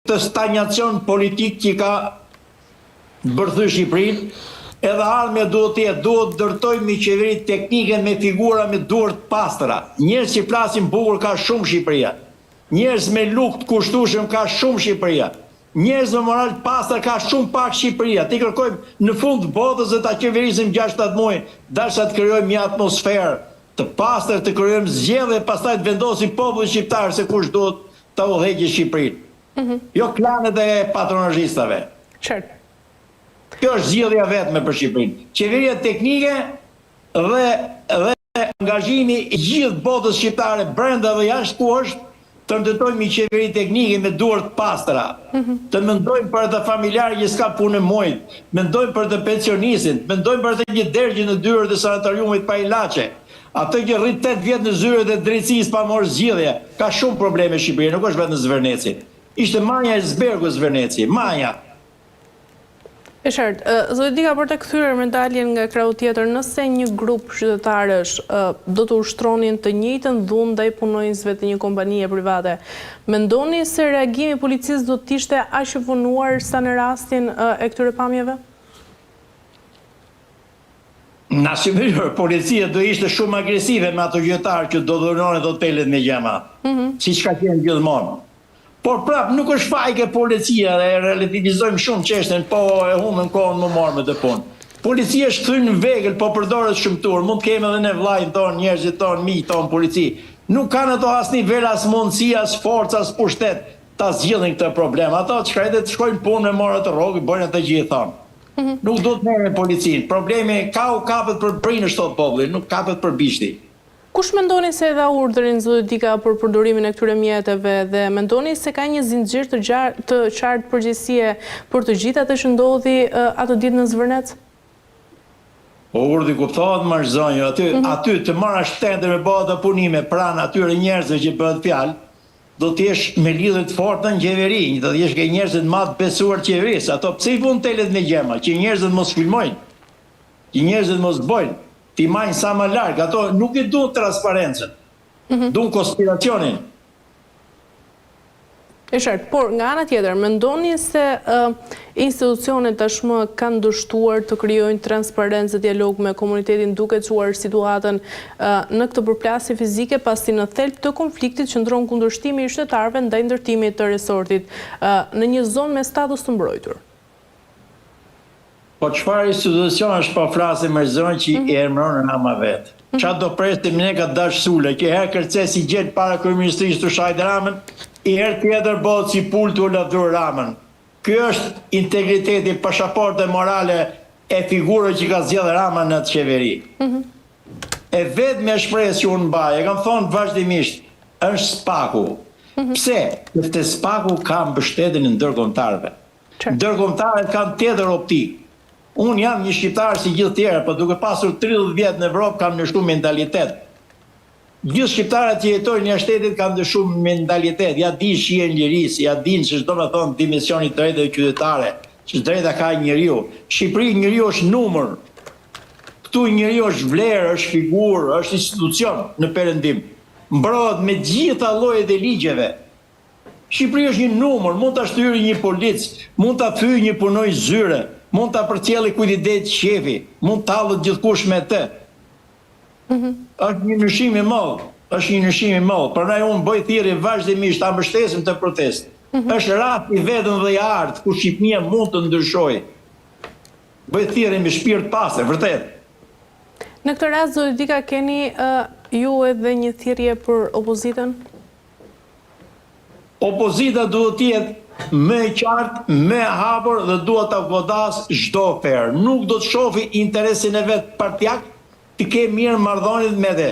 të stagnacion politik që ka bërthy Shqipërinë, edhe ardhmja duhet dërtojmë një qeveri teknike me figura me duart pastra. Njerëz që flasin bukur ka shumë Shqipëria. Njerëz me lukë të kushtueshëm ka shumë Shqipëria. Njerëz me moral të pastër ka shumë pak Shqipëria. Ti kërkojmë në fund të botës dhe ta qeverisim 6-7 muaj, dasha të krijojmë një atmosferë të pastër, të krijojmë zgjedhje, pastaj të vendosim popullin shqiptar se kush duhet ta udhëheqë Shqipërinë. Jo klanet e patronazhistave. Qartë. Kjo është zgjidhja vetme për Shqipërinë. Qeveria teknike dhe angazhimi i gjithë botës shqiptare brenda dhe jashtë ku është të ndërtojmë një qeveri teknike me duart pastra, të mendojmë për të familjarë që s'ka punë mojt, mendojmë për të pensionistin, mendojmë për të një dergjë në dyrët e sanitariumit pa ilaçe, atë që rrit 8 vjet në zyrët e drejtësisë pa marrë zgjidhje. Ka shumë probleme Shqipëria, nuk është vetëm Zverneci. Ishte manja e Zbergut Zverneci, manja. E qartë, Zotika, për të kthyer medaljen nga krau tjetër, nëse një grup qytetarësh do të ushtronin të njëjtën dhunë ndaj punonjësve të një kompanie private, mendoni se reagimi i policisë do të ishte aq i vonuar sa në rastin e këtyre pamjeve? Nacionalisht, policia do ishte shumë agresive me ato qytetarë që do dhuronin hotelet me gjema, siç ka qenë gjithmonë. Por prap nuk është fajke policia dhe relativizojmë shumë çështën, po e humbën kohën më marrë me të punë. Policia është kthyer në vegël, po përdoret shëmtur. Mund të kemi edhe ne vllajën tonë, njerëzit tonë, miq tonë polici. Nuk kanë ato as nivel, as mundësi, as forcë, as pushtet ta zgjidhin këtë problem. Ato çka të shkojnë punë me marrë të rrogë, bëjnë atë gjithë thonë. Nuk do të merren policinë. Problemi ka u kapet për brinë shtot populli, nuk kapet për bishti. Kush mendoni se dha urdhrin Zotika për përdorimin e këtyre mjeteve dhe mendoni se ka një zinxhir të qartë përgjegjësie për të gjithë atë që ndodhi atë ditë në Zvërnec? Urdhri kuptohet më zonjë, aty të marrësh tender me bëhet të punime pranë atyre njerëzve që bëhet fjalë, do të jesh me lidhje të forta në qeveri, do të jesh ke njerëzit më të besuar qeverisë. Ato pse i vun telet me gjema, që njerëzit mos filmojnë, që njerëzit mos bojnë. Ti majnë sa më larg, ato nuk i duan transparencën, duan konspiracionin. E qartë, por nga ana tjetër, mendoni se institucionet tashmë kanë dështuar të krijojnë transparencë dhe dialog me komunitetin duke çuar situatën në këtë përplasje fizike, pasi në thelb të konfliktit qëndron kundërshtimi i qytetarëve ndaj ndërtimit të resortit në një zonë me status të mbrojtur. Po çfarë institucionesh po flasim me zonë që i emëron në ama vetë? Çfarë do presim ne ka dash sule, që herë kërces i gjet para kryeministrisë të Shajt Ramën, i herë tjetër bëhet si pul të lavdur Ramën. Ky është integriteti, pasaporte morale e figurës që ka zgjedhur Rama në atë qeveri. E vetmja shpresë që unë mbaj, e kam thonë vazhdimisht, është SPAK-u. Pse? Sepse SPAK-u ka mbështetjen e ndërkombëtarëve. Ndërkombëtarët kanë tjetër optikë. Unë jam një shqiptar si gjithë tjerë, po duke pasur 30 vjet në Evropë kam ndryshuar mentalitet. Gjithë shqiptarët që jetojnë në shtetit kanë ndryshuar mentalitet. Ja din shihen lirisë, ja din se çdo të thonë dimensioni të drejtave qytetare, që drejta ka njeriu. Shqipëri njeriu është numër. Këtu njeriu është vlerë, është figurë, është institucion në Perëndim. Mbrohet me gjitha llojet e ligjeve. Shqipëria është një numër, mund ta shtyri një polic, mund ta thyejë një punonjës zyre, mund ta përcjellë kujdetet shefi, mund ta hallë gjithkush me të. Është një ndryshim i madh, Prandaj unë bëj thirrje vazhdimisht ta mbështesim të protestë. Është rasti vetëm dhe i artë ku Shqipëria mund të ndryshojë. Bëj thirrje me shpirt pastër, vërtet. Në këtë rast, Zotika, keni ju edhe një thirrje për opozitën? Opozita duhet të jetë më e qartë, më e hapur dhe duhet ta godas çdo oferë. Nuk do të shohë interesin e vet partijak, të kemë mirë marrëdhënie me dhe.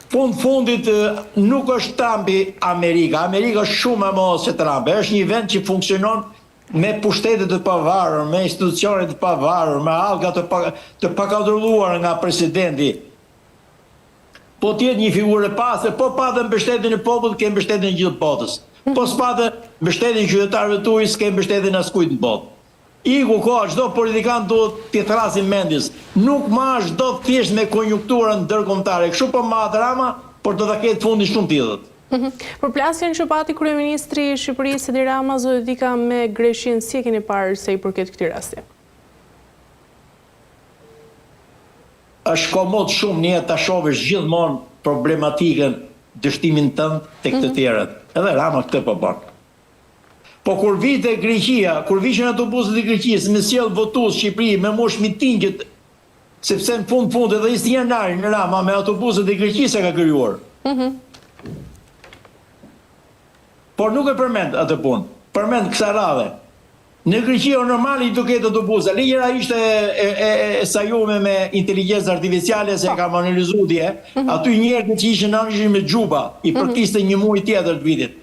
Fundit nuk është Trumpi Amerika. Amerika është shumë më madhe se Trumpi. Është një vend që funksionon me pushtete të pavarur, me institucione të pavarur, me allga të pakontrolluar nga presidenti. Po të jetë një figurë e pastër, po patë mbështetjen e popullit, ke mbështetjen e gjithë botës. Po s'patë mbështetjen e qytetarëve tuaj, s'ke mbështetjen askujt në botë. Iku koha, çdo politikan duhet t'i thrasin mendjes. Nuk do të thjesht me konjunkturën ndërkombëtare. Kështu po ma Rama, por do ta ketë fundin shumë tillët. Përplasjen që pati kryeministri i Shqipërisë Edi Rama zoti Dika me Greqinë, si e keni parë se i përket këtij rasti? Është komod shumë një ta shohësh gjithmonë problematikën, dështimin tënd tek të tjerët. Edhe Rama këtë po bën. Po kur vite Greqia, kur vishin autobusët e Greqisë, me sjell votues Shqipëri me mosh mitingjet, sepse në fund edhe 20 janarin Rama me autobusët e Greqisë ka krijuar. Por nuk e përmend atë punë. Përmend kësaj radhe. Në Greqi normali do ketë autobusa. Ligjëra ishte e sajume me inteligjencë artificiale se kam analizuar dje. Aty njerëzit që ishin me xhuba, i përkiste një muaj tjetër të vitit.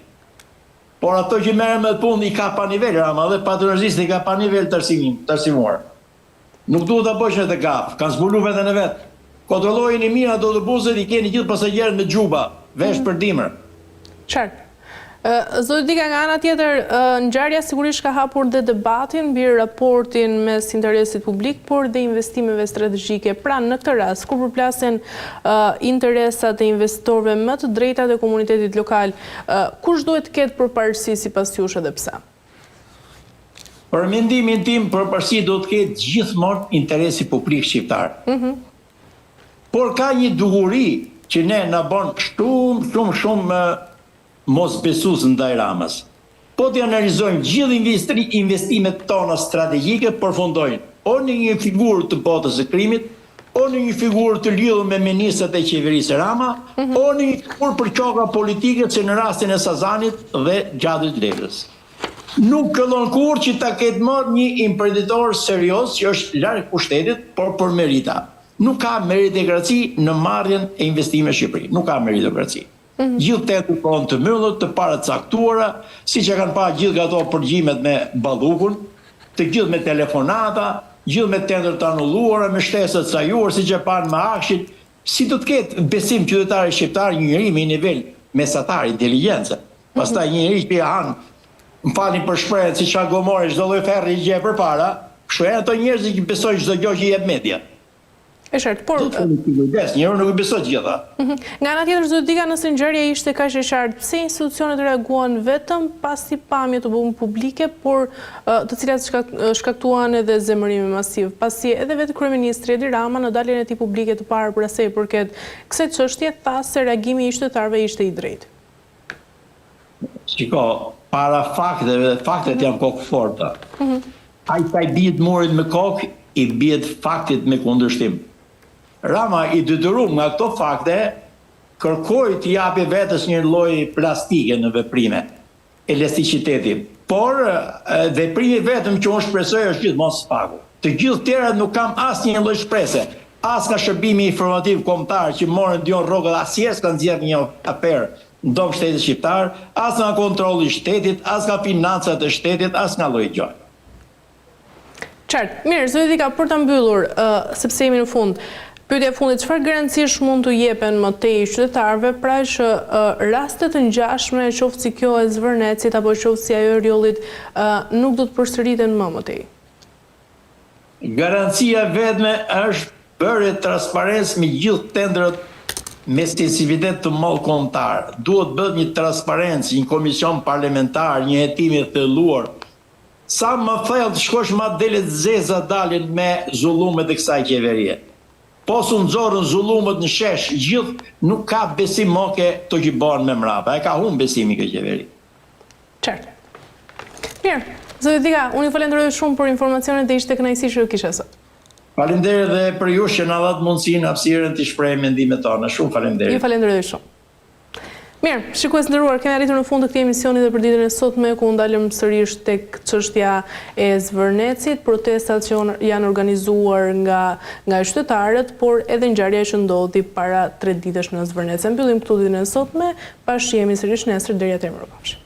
Por ato që merren me punë i ka pa nivel Rama dhe patronazistë i ka pa nivel të arsimuar. Nuk duhet ta bësh atë gaf, kanë zbuluar veten e vet. Kontrollojeni mirë ato autobuset, i keni gjithë pasagerët me xhuba, vesh për dimër. Qartë. Zoti Dika, nga ana tjetër, ngjarja sigurisht ka hapur dhe debatin mbi raportin mes interesit publik, por dhe investimeve strategjike. Pra, në këtë rast, kur përplasen interesat e investitorëve më të drejtat e komunitetit lokal, kush duhet të ketë përparësi sipas jush edhe pse? Për mendimin tim, përparësi do të ketë gjithmonë interesi publik shqiptar. Por ka një duguri që ne na bën shumë mos besues ndaj Ramës. Po të analizojmë gjithë investimet tona strategjike përfundojnë o në një figurë të botës së krimit, o në një figurë të lidhur me ministrat e qeverisë Rama, o në një figurë për qoka politike që në rastin e Sazanit dhe Gjadit Lekës. Nuk këllon kur që ta ketë marrë një imprenditor serioz që është larg pushtetit, por për merita. Nuk ka meritokraci në marrjen e investimeve në Shqipëri. Nuk ka meritokraci. Gjithë të kohën të mbyllur, të paracaktuara, siç e kanë parë gjithë ato përgjimet me ballukun, të gjithë me telefonata, gjithë me tendër të anulluara, me shtesë të sajuar, siç e parë me Akshin, si do të ketë besim qytetari shqiptar një njeri me nivel mesatar inteligjencë. Pastaj një njeri që han, më falni për shprehjen, si çka gomore çdo lloj ferri i gjej përpara, kështu janë ato njerëz që besojnë çdo gjë që jep media. E qartë, por... Njërë nuk i besoj gjitha. Nga ana tjetër, zoti Dika, nëse ngjarja ishte kaq e qartë, pse institucionet reaguan vetëm pasi pamje të bëhen publike, por të cilat shkaktuan edhe zemërime masiv, pasi edhe vetë kryeministri Edi Rama në daljen e tij publike të parë për asaj përket kësaj çështje tha se reagimi i qytetarëve ishte i drejtë. Shiko, para fakteve, faktet janë kokë forta. Ai sa i bie murit me kokë, i bie faktit me kundërshtim. Rama i detyruar nga këto fakte kërkoi të japi vetes një lloj plastike në veprime, elasticiteti. Por veprimi vetëm që unë shpresoj është gjithmonë spaku. Të gjithë tjerat nuk kam asnjë lloj shprese. As nga shërbimi informativ kombëtar që morën dion rrogët, asnjëherë s'kan nxjerrë një afer ndonjë shteti shqiptar, as nga kontrolli i shtetit, as nga financat e shtetit, as nga lloj gjë. Qartë, mirë, zoti Dika, për ta mbyllur, sepse jemi në fund. Pyetja e fundit, çfarë garancish mund t'u jepen më tej qytetarëve pra që raste të ngjashme, qoftë si kjo e Zvërnecit apo qoftë si ajo e Rjollit, nuk do të përsëriten më tej? Garancia vetme është bërë transparencë me gjithë tendrat me sensibilitet të madh kombëtar. Duhet bëhet një transparencë, një komision parlamentar, një hetim i thelluar. Sa më thellë të shkosh ma delet zeza dalin me zullumet e kësaj qeverie. Po su nxorën zullumet në shesh, gjithë nuk ka besim moke të që bërën me mrapa. E ka humbë besimi këtë qeveri. Qartë. Mirë, zoti Dika, unë ju falenderoj shumë për informacionet dhe ishte kënaqësi që ju kisha sot. Faleminderit dhe për ju që na dhat mundësinë hapësirën të shpreh mendimet tona. Shumë faleminderit. Ju falenderoj shumë. Mirë, shikues nderuar, kemi arritur në fund të këtij emisioni dhe për ditën e sotme ku ndalëm sërish tek çështja e Zvërnecit, protestat që janë organizuar nga qytetarët, por edhe ngjarja që ndodhi para 3 ditësh në Zvërnec. Mbyllim këtu ditën e sotme, bashkëjemi sërish nesër deri atëherë.